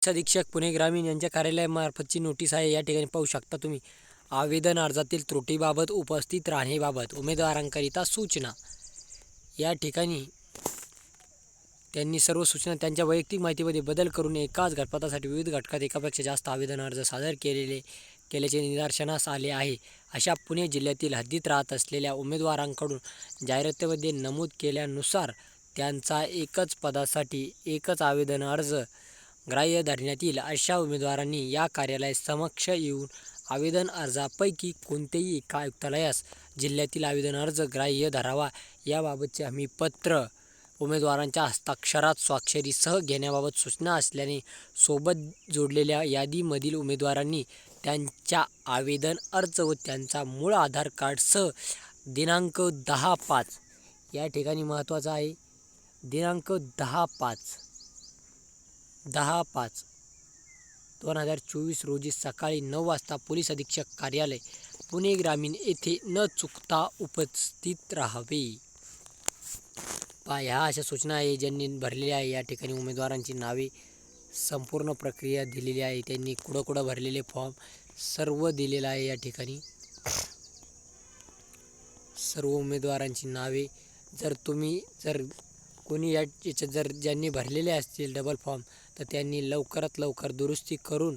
अधीक्षक पुणे ग्रामीण यांच्या कार्यालयामार्फतची नोटीस आहे. या ठिकाणी पाहू शकता तुम्ही. आवेदन अर्जातील त्रुटीबाबत उपस्थित राहण्याबाबत उमेदवारांकरिता सूचना. या ठिकाणी त्यांनी सर्व सूचना त्यांच्या वैयक्तिक माहितीमध्ये बदल करून एकाच गटपदासाठी विविध घटकात एकापेक्षा जास्त आवेदन अर्ज सादर केल्याचे निदर्शनास आले आहे. अशा पुणे जिल्ह्यातील हद्दीत राहत असलेल्या उमेदवारांकडून जाहिरातीमध्ये नमूद केल्यानुसार त्यांचा एकच पदासाठी एकच आवेदन अर्ज ग्राह्य धरण्यात येईल. अशा उमेदवारांनी या कार्यालयासमक्ष येऊन आवेदन अर्जापैकी कोणत्याही एका आयुक्तालयास जिल्ह्यातील आवेदन अर्ज ग्राह्य धरावा याबाबतचे हमीपत्र उमेदवारांच्या हस्ताक्षरात स्वाक्षरीसह घेण्याबाबत सूचना असल्याने सोबत जोडलेल्या यादीमधील उमेदवारांनी त्यांच्या आवेदन अर्ज व त्यांचा मूळ आधार कार्डसह दिनांक 10/5 या ठिकाणी महत्त्वाचा आहे. दिनांक 10/5/2024 रोजी सकाळी 9 वाजता पोलीस अधीक्षक कार्यालय पुणे ग्रामीण येथे न चुकता उपस्थित राहावे. ह्या अशा सूचना आहे ज्यांनी भरलेल्या आहे. या ठिकाणी उमेदवारांची नावे संपूर्ण प्रक्रिया दिलेली आहे. त्यांनी कुठं भरलेले फॉर्म सर्व दिलेलं आहे. या ठिकाणी सर्व उमेदवारांची नावे जर कोणी याच्यात ज्यांनी भरलेले असतील डबल फॉर्म तर त्यांनी लवकरात लवकर दुरुस्ती करून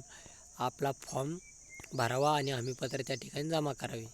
आपला फॉर्म भरावा आणि हमीपत्र त्या ठिकाणी जमा करावे.